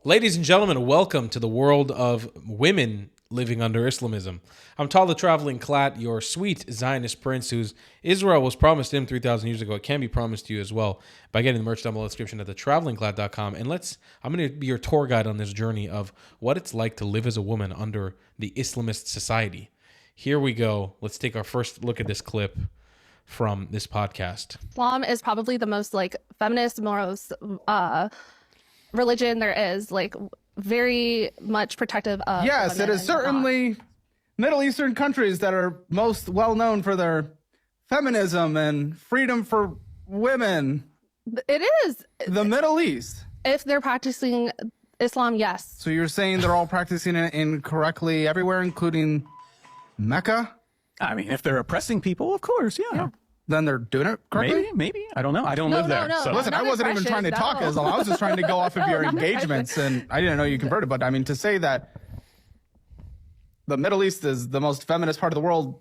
Ladies and gentlemen, welcome to the world of women living under Islamism. I'm Tal the Traveling Clat, your sweet Zionist prince whose Israel was promised him 3,000 years ago. It can be promised to you as well by getting the merch down below the description at thetravelingclat.com. And I'm going to be your tour guide on this journey of what it's like to live as a woman under the Islamist society. Here we go. Let's take our first look at this clip from this podcast. Islam is probably the most feminist, most religion there is, very much protective of yes, it is certainly Middle Eastern countries that are most well known for their feminism and freedom for women. It is the Middle East. If they're practicing Islam, yes. So you're saying they're all practicing it incorrectly everywhere, including Mecca? I mean, if they're oppressing people, of course, yeah. Then they're doing it correctly? Maybe. I don't know. I don't live there. No. So. Listen, I wasn't even trying to talk Islam. I was just trying to go off of your engagements, and I didn't know you converted. But I mean, to say that the Middle East is the most feminist part of the world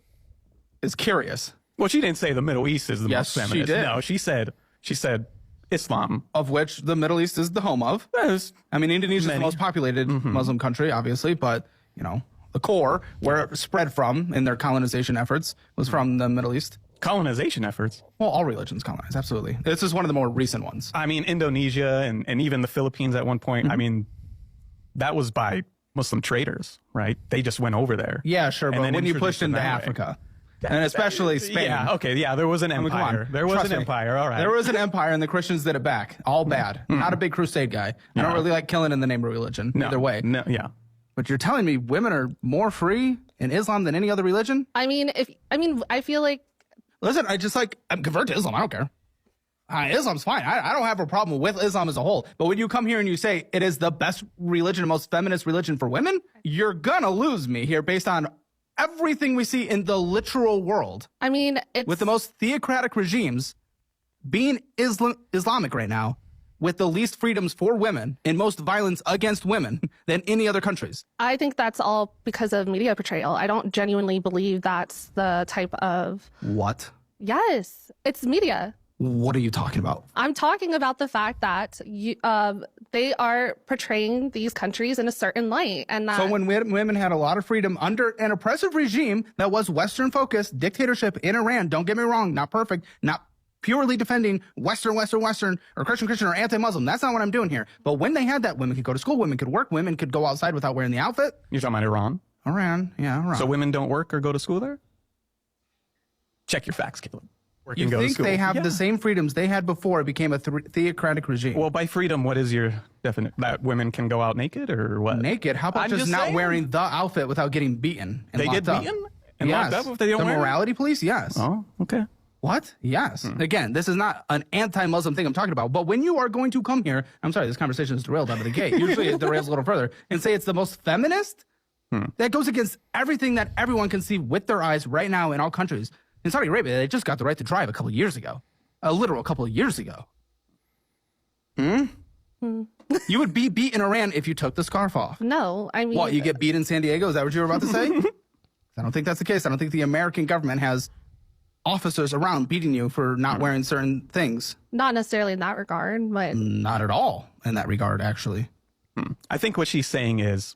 is curious. Well, she didn't say the Middle East is the most feminist. She did. No, she said Islam. Of which the Middle East is the home of. I mean, Indonesia is the most populated Muslim country, obviously, but, you know, the core, where it spread from in their colonization efforts, was from the Middle East. Colonization efforts? Well, all religions colonize, absolutely. This is one of the more recent ones. I mean, Indonesia and even the Philippines at one point, I mean, that was by Muslim traders, right? They just went over there. Yeah, sure, but when you pushed into Africa, and especially Spain. Yeah, okay, yeah, there was an empire. There was an empire, all right. There was an empire, and the Christians did it back. All bad. Not a big crusade guy. I don't really like killing in the name of religion, either way. No, yeah. But you're telling me women are more free in Islam than any other religion? I feel like... Listen, I'm convert to Islam. I don't care. Islam's fine. I don't have a problem with Islam as a whole. But when you come here and you say it is the best religion, the most feminist religion for women, you're gonna lose me here based on everything we see in the literal world. I mean, with the most theocratic regimes being Islamic right now, with the least freedoms for women and most violence against women than any other countries. I think that's all because of media portrayal. I don't genuinely believe that's the type of... What? Yes, it's media. What are you talking about? I'm talking about the fact that they are portraying these countries in a certain light. And that... So when women had a lot of freedom under an oppressive regime that was Western-focused, dictatorship in Iran, don't get me wrong, not perfect, not purely defending Western, or Christian, or anti-Muslim. That's not what I'm doing here. But when they had that, women could go to school, women could work, women could go outside without wearing the outfit. You're talking about Iran? Iran, yeah, Iran. So women don't work or go to school there? Check your facts, Caleb. You think they have the same freedoms they had before it became a theocratic regime? Well, by freedom, what is your definition? That women can go out naked or what? Naked? How about just not wearing the outfit without getting beaten and locked up? They get beaten and locked up if they don't wear it? The morality police? Yes. Oh, okay. What? Yes. Again, this is not an anti-Muslim thing I'm talking about. But when you are going to come here, I'm sorry, this conversation is derailed out of the gate. Usually it derails a little further and say it's the most feminist. That goes against everything that everyone can see with their eyes right now in all countries. In Saudi Arabia, they just got the right to drive a couple of years ago. A literal couple of years ago. You would be beat in Iran if you took the scarf off. No, I mean... What, you get beat in San Diego? Is that what you were about to say? I don't think that's the case. I don't think the American government has officers around beating you for not wearing certain things. Not necessarily in that regard, but... Not at all in that regard, actually. I think what she's saying is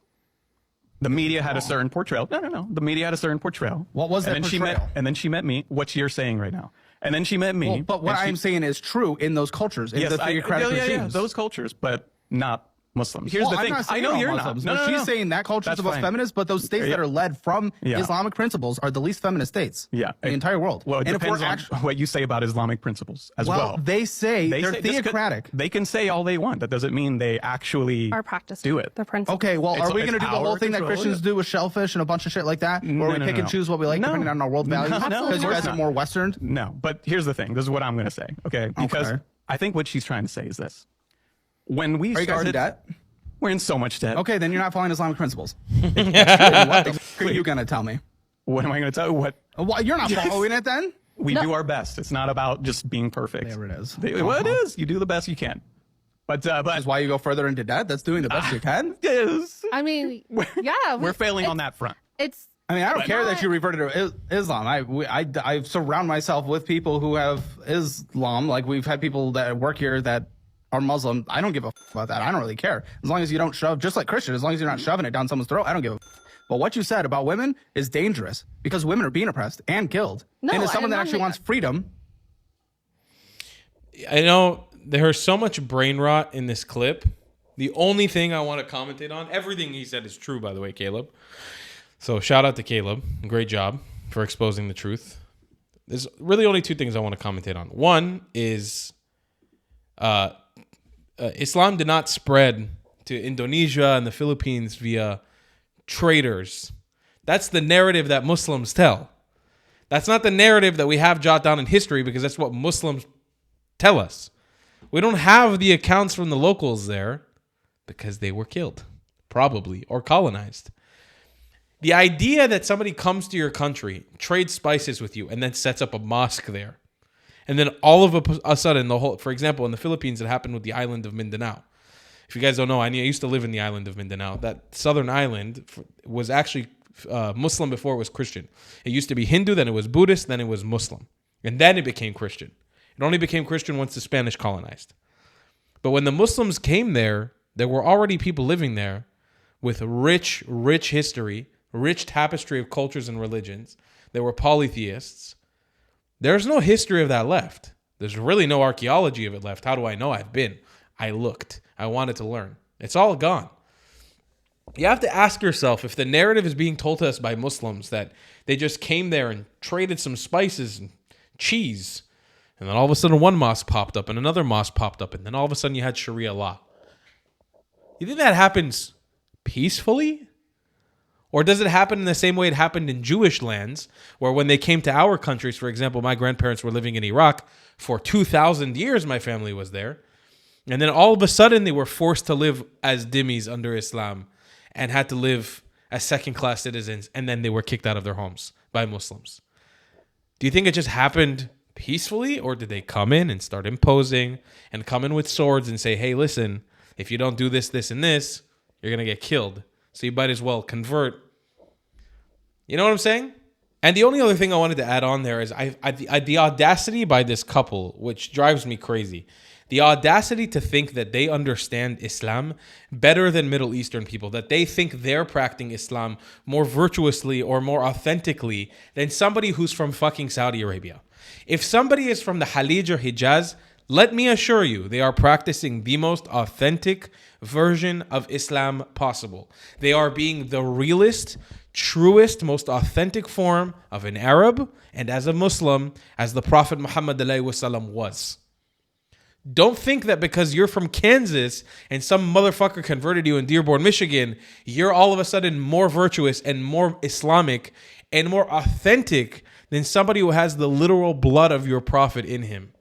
the media had a certain portrayal. No. The media had a certain portrayal. What was that portrayal? And then she met me, what you're saying right now. And then she met me. Well, but what I'm saying is true in those cultures, in the theocratic regimes. Yeah, those cultures, but not Muslims. Here's the thing. I know you're Muslims, not. No, she's saying that culture is the most feminist, but those states that are led from Islamic principles are the least feminist states in the entire world. Well, it depends on what you say about Islamic principles as well. They say they're theocratic. They can say all they want. That doesn't mean they actually do it. The principles. Okay, well, are we going to do the whole thing that Christians do with shellfish and a bunch of shit like that? Or we pick and choose what we like depending on our world values? Because you guys are more Western? No, but here's the thing. This is what I'm going to say, okay? Because I think what she's trying to say is this. When we started... Are you guys in debt? We're in so much debt. Okay, then you're not following Islamic principles. What the f are you going to tell me? What am I going to tell you? What? Well, you're not following it then? We do our best. It's not about just being perfect. There it is. Well, it is. You do the best you can. But that's why you go further into debt? That's doing the best you can? Yes. I mean, yeah. We're failing on that front. I mean, I don't care that you reverted to Islam. I surround myself with people who have Islam. Like, we've had people that work here that are Muslim, I don't give a about that. I don't really care. As long as you don't shove, just like Christian, as long as you're not shoving it down someone's throat, I don't give a But what you said about women is dangerous because women are being oppressed and killed. No, and as someone and that not actually only- wants freedom. I know there's so much brain rot in this clip. The only thing I want to commentate on, everything he said is true, by the way, Caleb. So shout out to Caleb. Great job for exposing the truth. There's really only two things I want to commentate on. One is Islam did not spread to Indonesia and the Philippines via traders. That's the narrative that Muslims tell. That's not the narrative that we have jotted down in history because that's what Muslims tell us. We don't have the accounts from the locals there because they were killed, probably, or colonized. The idea that somebody comes to your country, trades spices with you, and then sets up a mosque there, and then all of a sudden, for example, in the Philippines, it happened with the island of Mindanao. If you guys don't know, I used to live in the island of Mindanao. That southern island was actually Muslim before it was Christian. It used to be Hindu, then it was Buddhist, then it was Muslim, and then it became Christian. It only became Christian once the Spanish colonized. But when the Muslims came there were already people living there with rich history, rich tapestry of cultures and religions. There were polytheists. There's no history of that left. There's really no archaeology of it left. How do I know? I've been. I looked. I wanted to learn. It's all gone. You have to ask yourself if the narrative is being told to us by Muslims that they just came there and traded some spices and cheese, and then all of a sudden one mosque popped up and another mosque popped up, and then all of a sudden you had Sharia law. You think that happens peacefully? Or does it happen in the same way it happened in Jewish lands, where when they came to our countries, for example, my grandparents were living in Iraq for 2,000 years, my family was there, and then all of a sudden they were forced to live as dhimmis under Islam and had to live as second-class citizens, and then they were kicked out of their homes by Muslims. Do you think it just happened peacefully, or did they come in and start imposing and come in with swords and say, hey, listen, if you don't do this, this, and this, you're going to get killed. So you might as well convert. You know what I'm saying? And the only other thing I wanted to add on there is the audacity by this couple, which drives me crazy. The audacity to think that they understand Islam better than Middle Eastern people, that they think they're practicing Islam more virtuously or more authentically than somebody who's from fucking Saudi Arabia. If somebody is from the Halij or Hijaz, let me assure you, they are practicing the most authentic version of Islam possible. They are being the realest, truest, most authentic form of an Arab and as a Muslim, as the Prophet Muhammad was. Don't think that because you're from Kansas and some motherfucker converted you in Dearborn, Michigan, you're all of a sudden more virtuous and more Islamic and more authentic than somebody who has the literal blood of your prophet in him.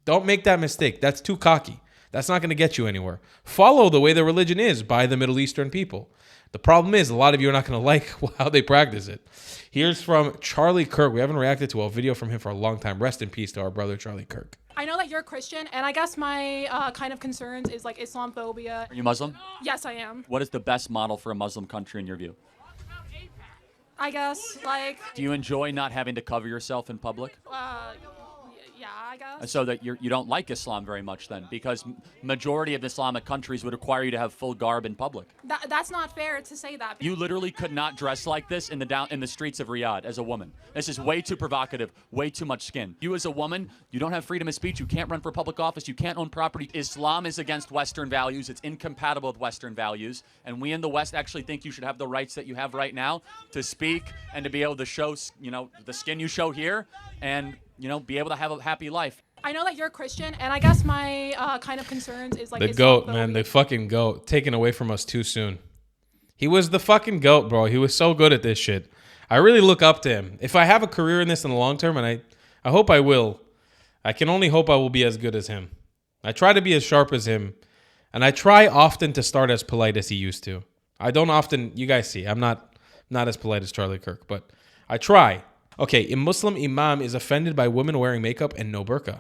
Don't make that mistake. That's too cocky. That's not going to get you anywhere. Follow the way the religion is by the Middle Eastern people. The problem is a lot of you are not going to like how they practice it. Here's from Charlie Kirk. We haven't reacted to a video from him for a long time. Rest in peace to our brother Charlie Kirk. I know that you're a Christian, and I guess my kind of concerns is like Islamophobia. Are you Muslim? Yes, I am. What is the best model for a Muslim country in your view? I guess, like, Do you enjoy not having to cover yourself in public? yeah, I guess. So that you don't like Islam very much then, because majority of Islamic countries would require you to have full garb in public. That's not fair to say that. You literally could not dress like this in the streets of Riyadh as a woman. This is way too provocative, way too much skin. You as a woman, you don't have freedom of speech. You can't run for public office. You can't own property. Islam is against Western values. It's incompatible with Western values. And we in the West actually think you should have the rights that you have right now to speak and to be able to show, the skin you show here and, be able to have a happy life. I know that you're a Christian, and I guess my kind of concerns is like The GOAT, man. The fucking GOAT. Taken away from us too soon. He was the fucking GOAT, bro. He was so good at this shit. I really look up to him. If I have a career in this in the long term, and I hope I will, I can only hope I will be as good as him. I try to be as sharp as him, and I try often to start as polite as he used to. I don't often, you guys see, I'm not as polite as Charlie Kirk, but I try. Okay, a Muslim imam is offended by women wearing makeup and no burqa.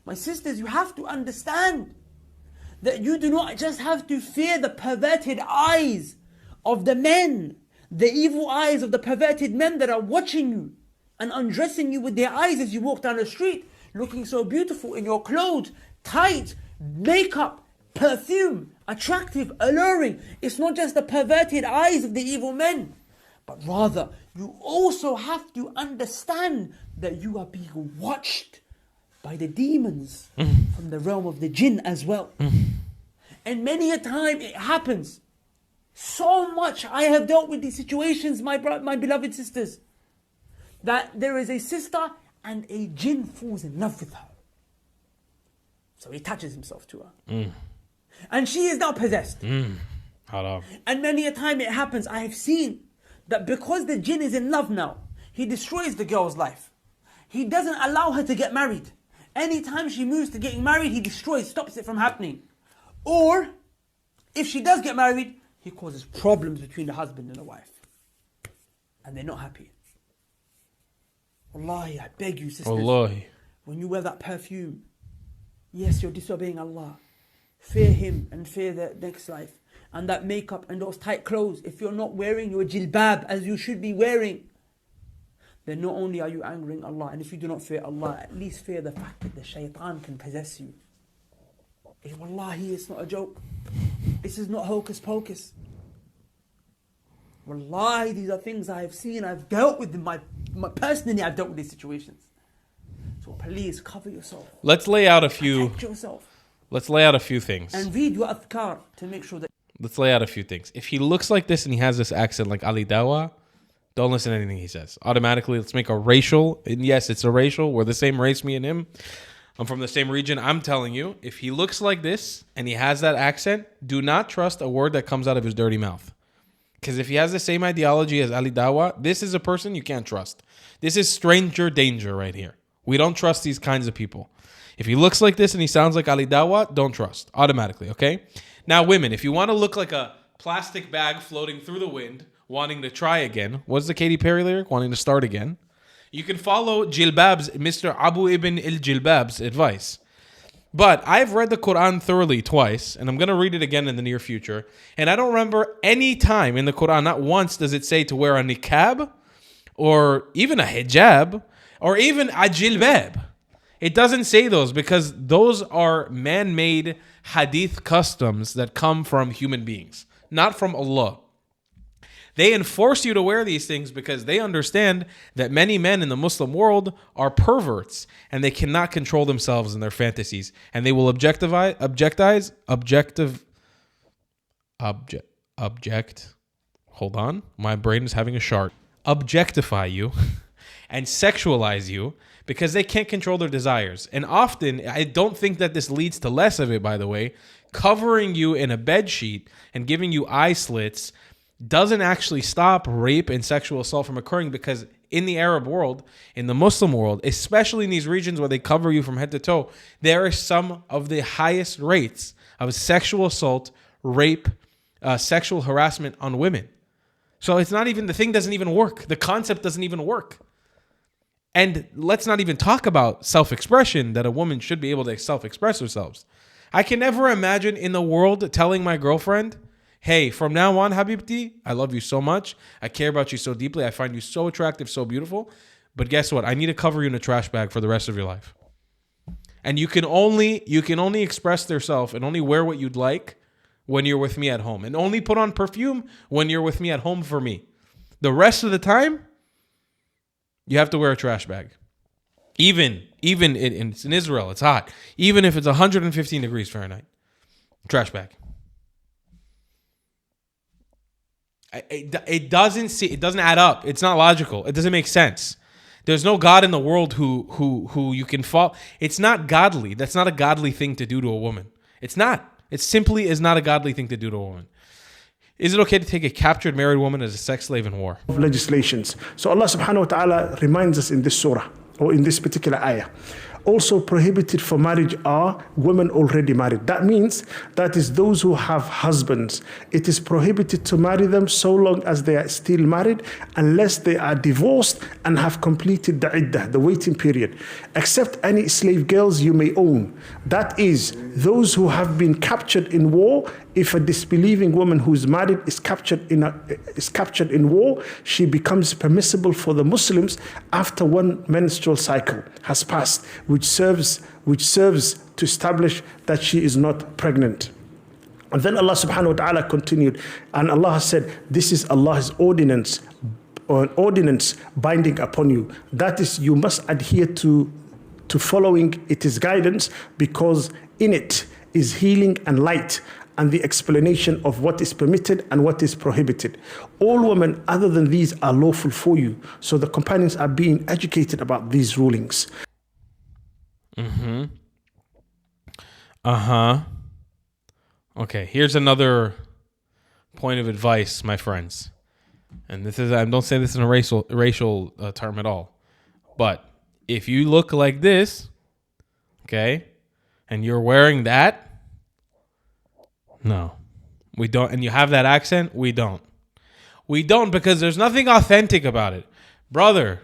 My sisters, you have to understand that you do not just have to fear the perverted eyes of the men, the evil eyes of the perverted men that are watching you and undressing you with their eyes as you walk down the street, looking so beautiful in your clothes, tight, makeup, perfume, attractive, alluring. It's not just the perverted eyes of the evil men, but rather you also have to understand that you are being watched by the demons from the realm of the jinn as well. And many a time it happens. So much I have dealt with these situations, my beloved sisters, that there is a sister and a jinn falls in love with her. So he attaches himself to her. And she is now possessed. Haram. And many a time it happens, I have seen that because the jinn is in love now, he destroys the girl's life. He doesn't allow her to get married. Anytime she moves to getting married, he destroys, stops it from happening. Or, if she does get married, he causes problems between the husband and the wife. And they're not happy. Wallahi, I beg you, sisters. Wallahi. When you wear that perfume, yes, you're disobeying Allah. Fear Him and fear the next life. And that makeup and those tight clothes, if you're not wearing your jilbab as you should be wearing, then not only are you angering Allah, and if you do not fear Allah, at least fear the fact that the shaitan can possess you. Wallahi, it's not a joke. This is not hocus pocus. Wallahi, these are things I have seen, I've dealt with them. Personally, I've dealt with these situations. So please, cover yourself. Let's lay out a few. Protect yourself. Let's lay out a few things. And read your adhkar to make sure that... Let's lay out a few things. If he looks like this and he has this accent like Ali Dawa, don't listen to anything he says. Automatically, let's make a racial. And yes, it's a racial. We're the same race, me and him. I'm from the same region. I'm telling you, if he looks like this and he has that accent, do not trust a word that comes out of his dirty mouth. Because if he has the same ideology as Ali Dawa, this is a person you can't trust. This is stranger danger right here. We don't trust these kinds of people. If he looks like this and he sounds like Ali Dawa, don't trust. Automatically, okay? Now, women, if you want to look like a plastic bag floating through the wind, wanting to try again, what's the Katy Perry lyric? Wanting to start again. You can follow Jilbab's, Mr. Abu Ibn al-Jilbab's advice. But I've read the Quran thoroughly twice, and I'm going to read it again in the near future. And I don't remember any time in the Quran, not once does it say to wear a niqab, or even a hijab, or even a jilbab. It doesn't say those because those are man-made hadith customs that come from human beings, not from Allah. They enforce you to wear these things because they understand that many men in the Muslim world are perverts and they cannot control themselves in their fantasies, and they will hold on, my brain is having a shark. Objectify you and sexualize you because they can't control their desires. And often, I don't think that this leads to less of it, by the way, covering you in a bed sheet and giving you eye slits doesn't actually stop rape and sexual assault from occurring, because in the Arab world, in the Muslim world, especially in these regions where they cover you from head to toe, there are some of the highest rates of sexual assault, rape, sexual harassment on women. So it's not even, the thing doesn't even work. The concept doesn't even work. And let's not even talk about self-expression, that a woman should be able to self-express herself. I can never imagine in the world telling my girlfriend, hey, from now on, Habibti, I love you so much. I care about you so deeply. I find you so attractive, so beautiful. But guess what? I need to cover you in a trash bag for the rest of your life. And you can only express yourself and only wear what you'd like when you're with me at home. And only put on perfume when you're with me at home for me. The rest of the time, you have to wear a trash bag. Even in Israel, it's hot. Even if it's 115 degrees Fahrenheit. Trash bag. It doesn't add up. It's not logical. It doesn't make sense. There's no God in the world who you can fall. It's not godly. That's not a godly thing to do to a woman. It's not. It simply is not a godly thing to do to a woman. Is it okay to take a captured married woman as a sex slave in war? Legislations. So Allah subhanahu wa ta'ala reminds us in this surah, or in this particular ayah, also prohibited for marriage are women already married. That means that is those who have husbands. It is prohibited to marry them so long as they are still married, unless they are divorced and have completed the iddah, the waiting period. Except any slave girls you may own. That is those who have been captured in war If a disbelieving woman who's married is captured in war, she becomes permissible for the Muslims after one menstrual cycle has passed, which serves to establish that she is not pregnant. And then Allah subhanahu wa ta'ala continued, and Allah said, this is Allah's ordinance binding upon you. That is, you must adhere to following its guidance, because in it is healing and light and the explanation of what is permitted and what is prohibited. All women other than these are lawful for you. So the companions are being educated about these rulings. Okay, here's another point of advice, my friends. And this is, I don't say this in a racial term at all. But if you look like this, okay, and you're wearing that, no, we don't. And you have that accent, we don't. We don't, because there's nothing authentic about it. Brother,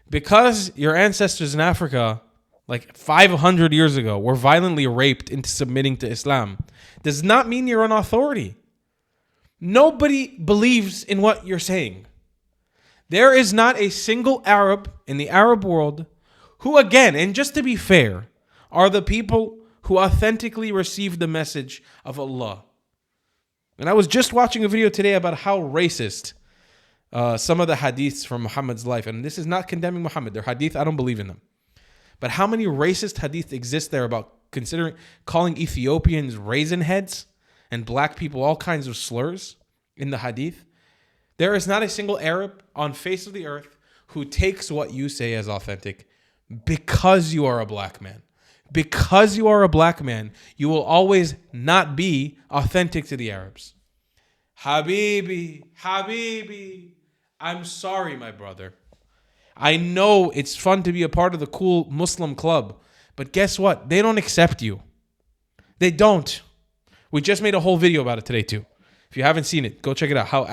because your ancestors in Africa, like 500 years ago, were violently raped into submitting to Islam, does not mean you're an authority. Nobody believes in what you're saying. There is not a single Arab in the Arab world who, again, and just to be fair, are the people who authentically received the message of Allah. And I was just watching a video today about how racist some of the hadiths from Muhammad's life, and this is not condemning Muhammad, they're hadith, I don't believe in them. But how many racist hadiths exist there about calling Ethiopians raisin heads and black people all kinds of slurs in the hadith? There is not a single Arab on face of the earth who takes what you say as authentic because you are a black man. Because you are a black man, you will always not be authentic to the Arabs. Habibi, I'm sorry, my brother. I know it's fun to be a part of the cool Muslim club, but guess what? They don't accept you. They don't. We just made a whole video about it today too. If you haven't seen it, go check it out. How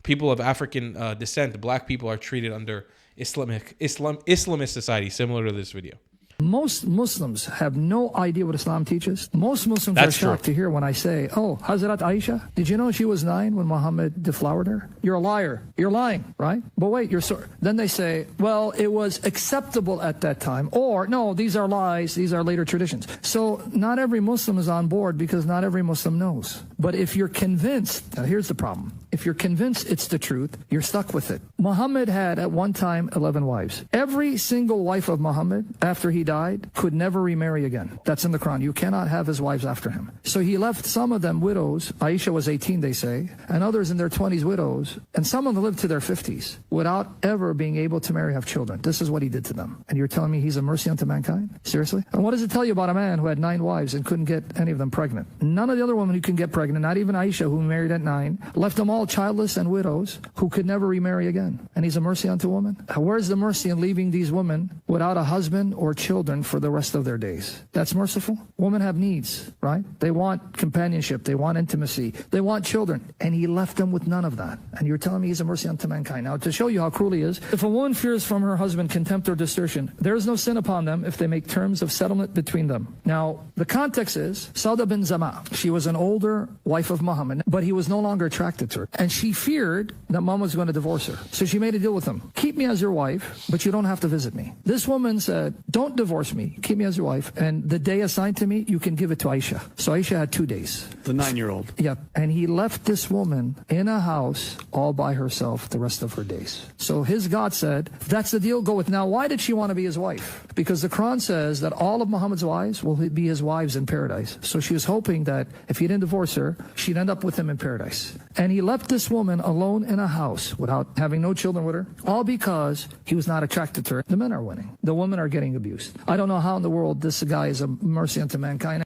people of African descent, black people, are treated under Islamist society, similar to this video. Most Muslims have no idea what Islam teaches. Most Muslims are shocked to hear when I say, oh, Hazrat Aisha, did you know she was 9 when Muhammad deflowered her? You're a liar. You're lying, right? But wait, you're sorry. Then they say, well, it was acceptable at that time. Or, no, these are lies. These are later traditions. So not every Muslim is on board because not every Muslim knows. But if you're convinced, now here's the problem. If you're convinced it's the truth, you're stuck with it. Muhammad had at one time 11 wives. Every single wife of Muhammad, after he died, could never remarry again. That's in the Quran. You cannot have his wives after him. So he left some of them widows. Aisha was 18, they say, and others in their 20s widows, and some of them lived to their 50s without ever being able to marry, have children. This is what he did to them. And you're telling me he's a mercy unto mankind? Seriously? And what does it tell you about a man who had 9 wives and couldn't get any of them pregnant? None of the other women who can get pregnant, not even Aisha, who married at 9, left them all childless and widows who could never remarry again. And he's a mercy unto women? Where's the mercy in leaving these women without a husband or children for the rest of their days? That's merciful? Women have needs, right? They want companionship. They want intimacy. They want children. And he left them with none of that. And you're telling me he's a mercy unto mankind. Now, to show you how cruel he is, if a woman fears from her husband contempt or desertion, there is no sin upon them if they make terms of settlement between them. Now, the context is Sauda bin Zama. She was an older wife of Muhammad, but he was no longer attracted to her. And she feared that Muhammad was going to divorce her. So she made a deal with him. Keep me as your wife, but you don't have to visit me. This woman said, don't divorce me. Keep me as your wife. And the day assigned to me, you can give it to Aisha. So Aisha had 2 days. The 9-year-old. Yep. And he left this woman in a house all by herself the rest of her days. So his God said, that's the deal, go with. Now, why did she want to be his wife? Because the Quran says that all of Muhammad's wives will be his wives in paradise. So she was hoping that if he didn't divorce her, she'd end up with him in paradise. And he left this woman alone in a house without having no children with her, all because he was not attracted to her. The men are winning. The women are getting abused. I don't know how in the world this guy is a mercy unto mankind.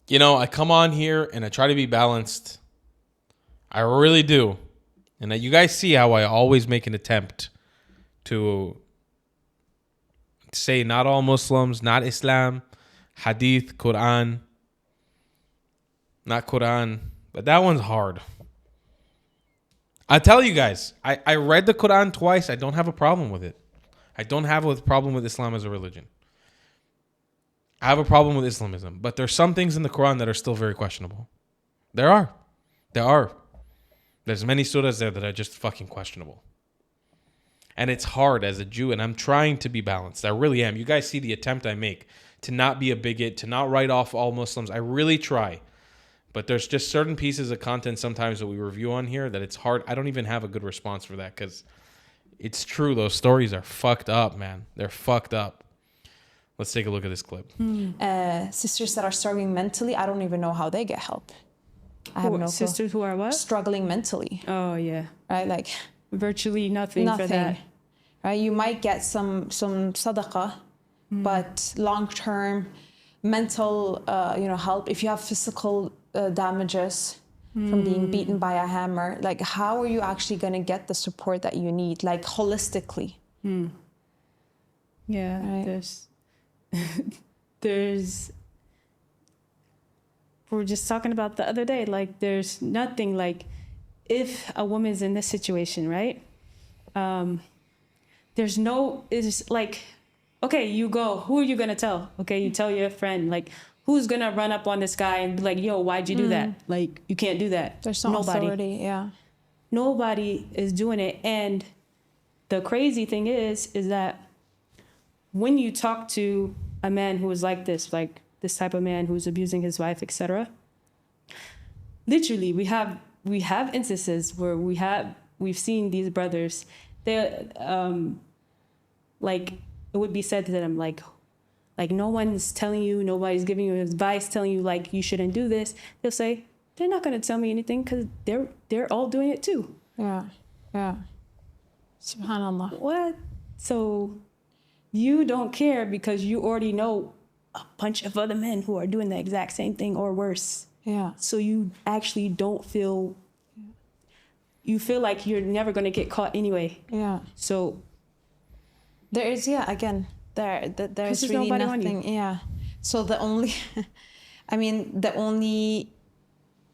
You know, I come on here and I try to be balanced. I really do. And you guys see how I always make an attempt to say not all Muslims, not Islam, Hadith, Quran, not Quran. But that one's hard. I tell you guys, I read the Quran twice. I don't have a problem with it. I don't have a problem with Islam as a religion. I have a problem with Islamism, but there's some things in the Quran that are still very questionable. There are. There's many surahs there that are just fucking questionable. And it's hard as a Jew, and I'm trying to be balanced. I really am. You guys see the attempt I make to not be a bigot, to not write off all Muslims. I really try. But there's just certain pieces of content sometimes that we review on here that it's hard. I don't even have a good response for that because it's true. Those stories are fucked up, man. They're fucked up. Let's take a look at this clip. Sisters that are struggling mentally, I don't even know how they get help. I have no clue. Sisters who are what? Struggling mentally. Oh, yeah. Right? Like virtually nothing for that. Right? You might get some sadaqah, but long-term mental help. If you have physical damages from being beaten by a hammer, like how are you actually going to get the support that you need, like holistically? Yeah, right? there's we were just talking about the other day, like there's nothing like if a woman's in this situation, right? It's like, okay, you go, who are you gonna tell? Okay, you tell your friend, like who's gonna run up on this guy and be like, yo, why'd you do that? Like, you can't do that. There's no authority, yeah. Nobody is doing it. And the crazy thing is that when you talk to a man who is like this type of man who's abusing his wife, etc., literally we have instances where we've seen these brothers, they like it would be said to them like no one's telling you, nobody's giving you advice, telling you like you shouldn't do this. They'll say they're not going to tell me anything because they're all doing it too. Yeah. Subhanallah. What? So you don't care because you already know a bunch of other men who are doing the exact same thing or worse. Yeah. So you actually don't feel. You feel like you're never going to get caught anyway. Yeah. So there is, there's really nothing. Yeah. So the only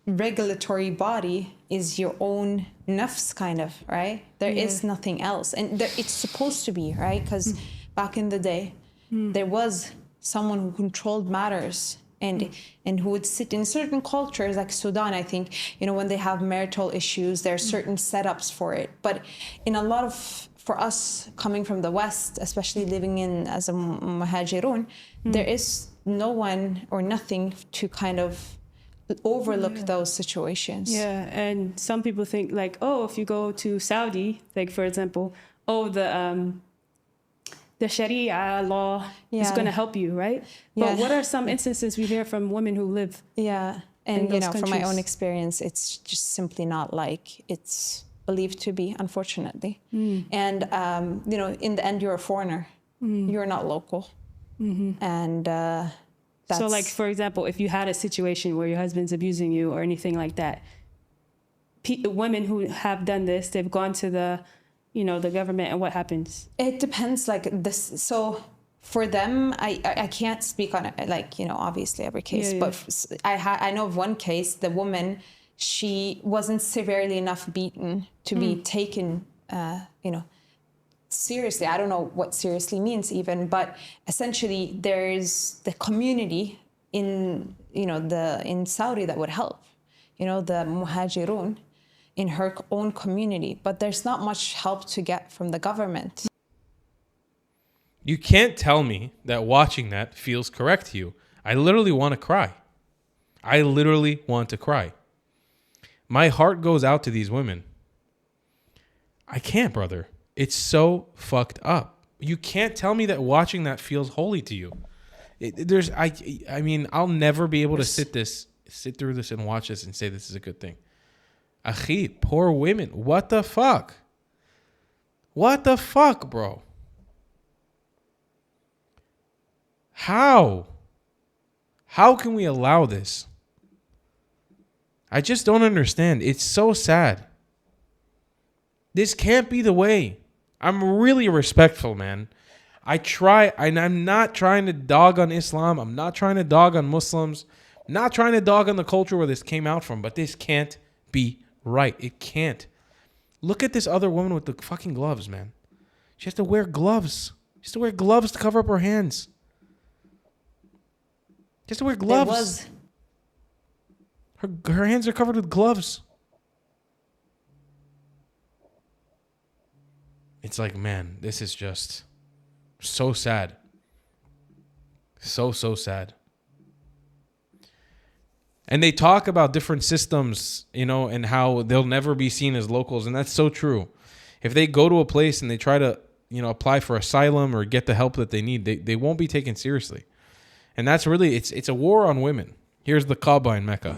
regulatory body is your own nafs, kind of, right? There is nothing else. And it's supposed to be, right? Because back in the day, there was someone who controlled matters and who would sit in certain cultures, like Sudan, I think, when they have marital issues, there are certain setups for it. But in a lot of, for us coming from the West, especially living in as a muhajirun, there is no one or nothing to kind of overlook those situations. Yeah, and some people think like, oh, if you go to Saudi, like for example, the Sharia law is going to help you, right? But what are some instances we hear from women who live? Yeah, and from my own experience, it's just simply not like it's believed to be, unfortunately. And in the end, you're a foreigner. You're not local, and so, like for example, if you had a situation where your husband's abusing you or anything like that, women who have done this, they've gone to the government, and what happens? It depends, like this. So for them, I can't speak on it, like, obviously every case, but I know of one case, the woman, she wasn't severely enough beaten to be taken, seriously. I don't know what seriously means even, but essentially there's the community in Saudi that would help, the muhajirun in her own community, but there's not much help to get from the government. You can't tell me that watching that feels correct to you. I literally want to cry. My heart goes out to these women. I can't, brother. It's so fucked up. You can't tell me that watching that feels holy to you. I'll never be able to sit through this and watch this and say this is a good thing. Akhi, poor women. What the fuck? What the fuck, bro? How? How can we allow this? I just don't understand. It's so sad. This can't be the way. I'm really respectful, man. I try, and I'm not trying to dog on Islam. I'm not trying to dog on Muslims. I'm not trying to dog on the culture where this came out from, but this can't be right. It can't. Look at this other woman with the fucking gloves, man. She has to wear gloves. She has to wear gloves to cover up her hands. Just to wear gloves. Her hands are covered with gloves. It's like, man, this is just so sad. So sad. And they talk about different systems, you know, and how they'll never be seen as locals. And that's so true. If they go to a place and they try to, you know, apply for asylum or get the help that they need, they won't be taken seriously. And that's really, it's a war on women. Here's the Kaaba in Mecca.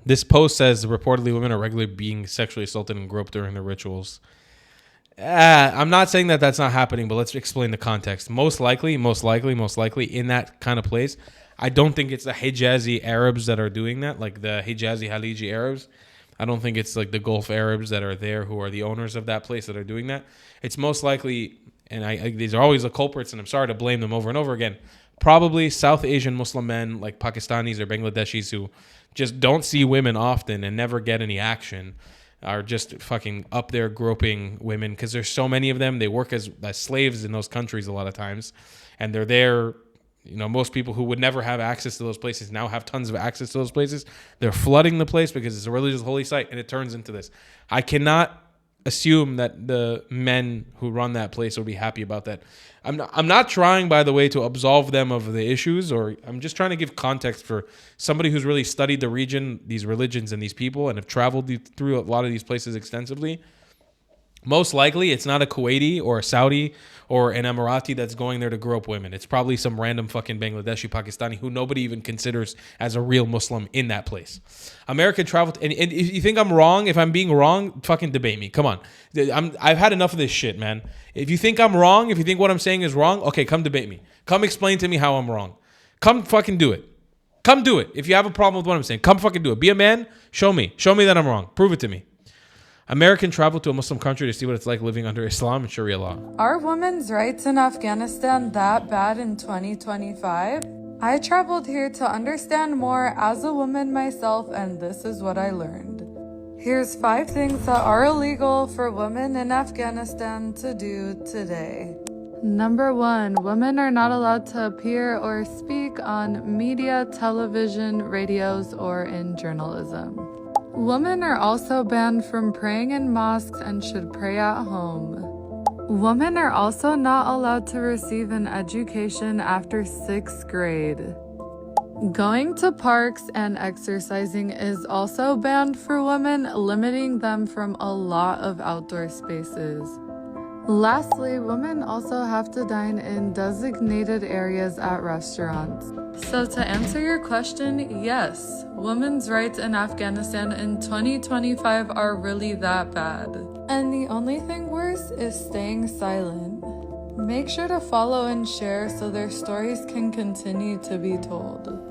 This post says reportedly women are regularly being sexually assaulted and groped during their rituals. I'm not saying that that's not happening, but let's explain the context. Most likely in that kind of place, I don't think it's the Hijazi Arabs that are doing that, like the Hijazi Haliji Arabs. I don't think it's like the Gulf Arabs that are there who are the owners of that place that are doing that. It's most likely, and these are always the culprits, and I'm sorry to blame them over and over again, probably South Asian Muslim men like Pakistanis or Bangladeshis who just don't see women often and never get any action, are just fucking up there groping women because there's so many of them. They work as slaves in those countries a lot of times, and they're there. You know, most people who would never have access to those places now have tons of access to those places. They're flooding the place because it's a religious holy site, and it turns into this. I cannot assume that the men who run that place will be happy about that. I'm not trying, by the way, to absolve them of the issues, or I'm just trying to give context for somebody who's really studied the region, these religions, and these people, and have traveled through a lot of these places extensively. Most likely, it's not a Kuwaiti or a Saudi or an Emirati that's going there to grope women. It's probably some random fucking Bangladeshi, Pakistani who nobody even considers as a real Muslim in that place. American travel, and if you think I'm wrong, if I'm being wrong, fucking debate me. Come on. I've had enough of this shit, man. If you think I'm wrong, if you think what I'm saying is wrong, okay, come debate me. Come explain to me how I'm wrong. Come fucking do it. Come do it. If you have a problem with what I'm saying, come fucking do it. Be a man. Show me. Show me that I'm wrong. Prove it to me. American travel to a Muslim country to see what it's like living under Islam and Sharia law. Are women's rights in Afghanistan that bad in 2025? I traveled here to understand more as a woman myself, and this is what I learned. Here's 5 things that are illegal for women in Afghanistan to do today. Number 1, women are not allowed to appear or speak on media, television, radios, or in journalism. Women are also banned from praying in mosques and should pray at home. Women are also not allowed to receive an education after 6th grade. Going to parks and exercising is also banned for women, limiting them from a lot of outdoor spaces. Lastly, women also have to dine in designated areas at restaurants. So to answer your question, yes, women's rights in Afghanistan in 2025 are really that bad. And the only thing worse is staying silent. Make sure to follow and share so their stories can continue to be told.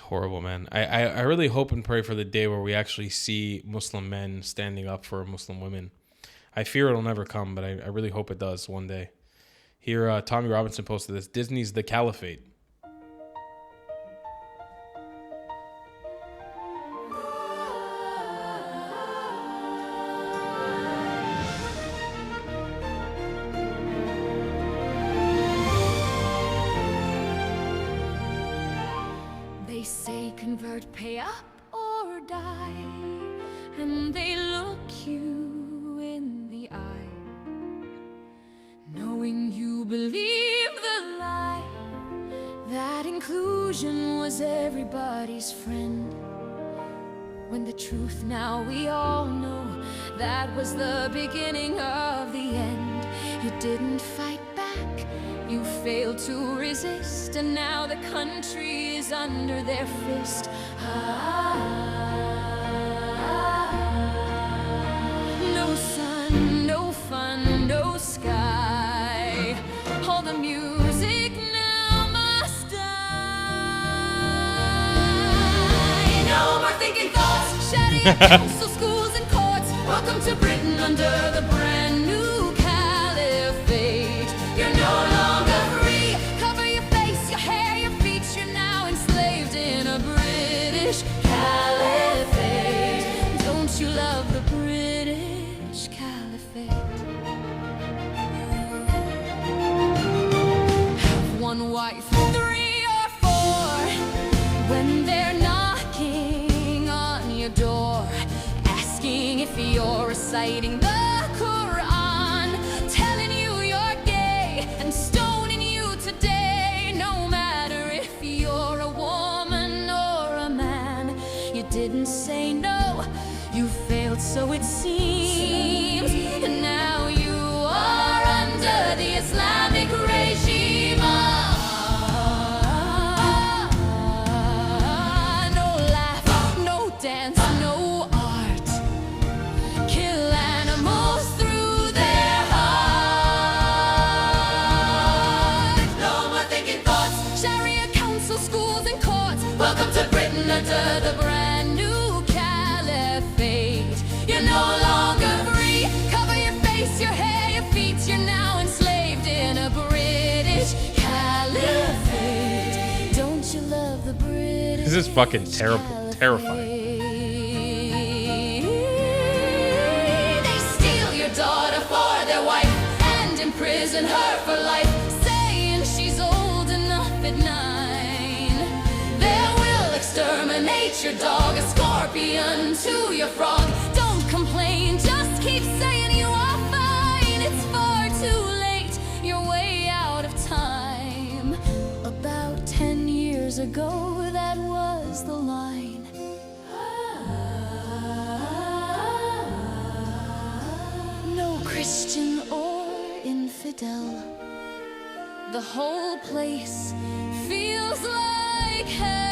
Horrible, man. I really hope and pray for the day where we actually see Muslim men standing up for Muslim women. I fear it'll never come, but I really hope it does one day. Here, Tommy Robinson posted this. Disney's The Caliphate. They say convert, pay up or die, and they look you in the eye, knowing you believe the lie, that inclusion was everybody's friend, when the truth now we all know, that was the beginning of the end. You didn't fight back, You failed to resist, and now the country is under their fist. No sun, no fun, no sky. All the music now must die. No more thinking thoughts, Sharia council, schools and courts. Welcome to Britain under the brand new Caliphate. You're no longer free. Cover your face, your hair, your feet. You're now enslaved in a British Caliphate. Don't you love the British Caliphate? Have one wife, 3 or 4. When they're knocking on your door, asking if you're reciting the Quran, telling you you're gay and stoning you today. No matter if you're a woman or a man, you didn't say no, you failed, so it seems. And now you are under the Islamic regime. No laugh, no dance, no art. Kill animals through their heart. No more thinking thoughts, Sharia council, schools and courts. Welcome to Britain under the brand new Caliphate. You're no longer free. Cover your face, your hair, your feet. You're now enslaved in a British Caliphate. Don't you love the British? This is fucking terrible, terrifying. They steal your daughter for their wife and imprison her for life, saying she's old enough at 9. They will exterminate your dog, a scorpion to your frog. Don't complain, just keep saying you are fine. It's far too late, you're way out of time. About 10 years ago, that was the line. No Christian or infidel, the whole place feels like hell.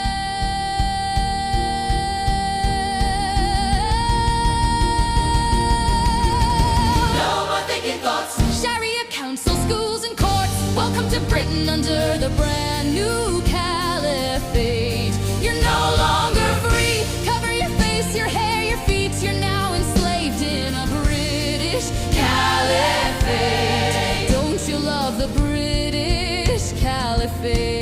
No more thinking thoughts, Sharia council, schools and courts. Welcome to Britain under the brand new Caliphate. You're no longer free. Cover your face, your hair, your feet. You're now enslaved in a British Caliphate. Don't you love the British Caliphate?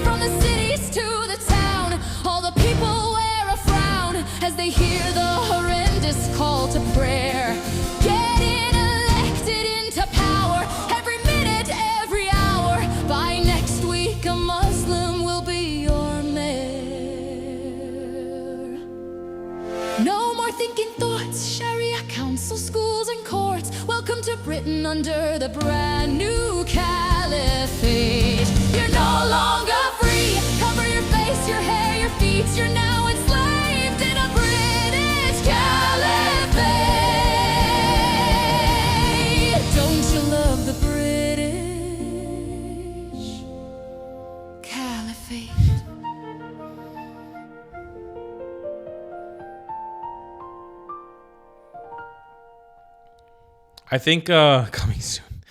From the cities to the town, all the people wear a frown as they hear the horrendous call to prayer. Getting elected into power every minute, every hour. By next week, a Muslim will be your mayor. No more thinking thoughts, Sharia council, schools and courts. Welcome to Britain under the brand new Caliphate. You're no longer free. Cover your face, your hair, your feet. You're now enslaved in a British Caliphate. Don't you love the British Caliphate? I think coming soon.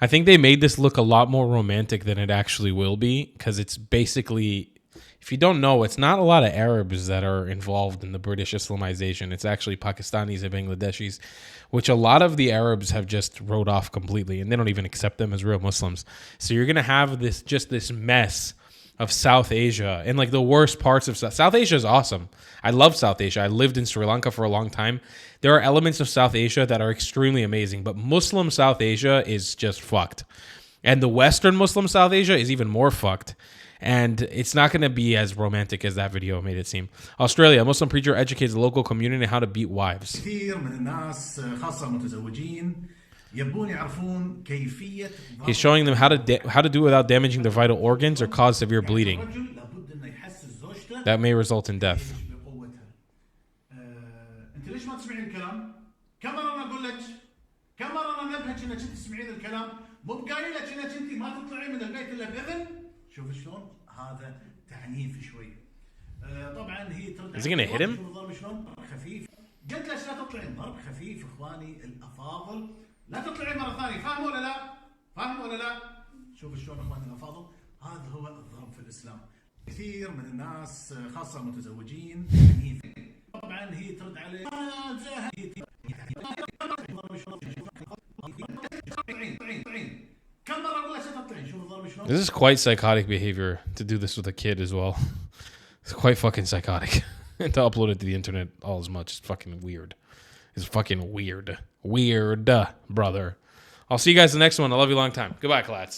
I think they made this look a lot more romantic than it actually will be, because it's basically, if you don't know, it's not a lot of Arabs that are involved in the British Islamization. It's actually Pakistanis and Bangladeshis, which a lot of the Arabs have just wrote off completely, and they don't even accept them as real Muslims. So you're gonna have this mess of South Asia, and like the worst parts of South Asia is awesome. I love South Asia. I lived in Sri Lanka for a long time. There are elements of South Asia that are extremely amazing, but Muslim South Asia is just fucked. And the Western Muslim South Asia is even more fucked. And it's not going to be as romantic as that video made it seem. Australia, a Muslim preacher educates the local community on how to beat wives. He's showing them how to do it without damaging their vital organs or cause severe bleeding that may result in death. لك انك انت تسمعين الكلام، مو بقايل لك انك انت ما تطلعين من البيت الا باذن. شوف شلون هذا تعنيف شوي. طبعا هي ترد. Is he gonna hit him? شوف الضرب شلون خفيف. قلت لك لا تطلعين، ضرب خفيف اخواني الافاضل، لا تطلعين مره ثانيه، فاهموا ولا لا؟ فاهموا ولا لا؟ شوف شلون اخواني الافاضل، هذا هو الضرب في الاسلام. كثير من الناس خاصه المتزوجين عنيف. طبعا هي ترد عليه كم مره اقول لك تطلعين، شوف الضرب شلون. This is quite psychotic behavior to do this with a kid as well. It's quite fucking psychotic. And to upload it to the internet all as much is fucking weird. It's fucking weird. Weird, brother. I'll see you guys in the next one. I love you long time. Goodbye, Clats.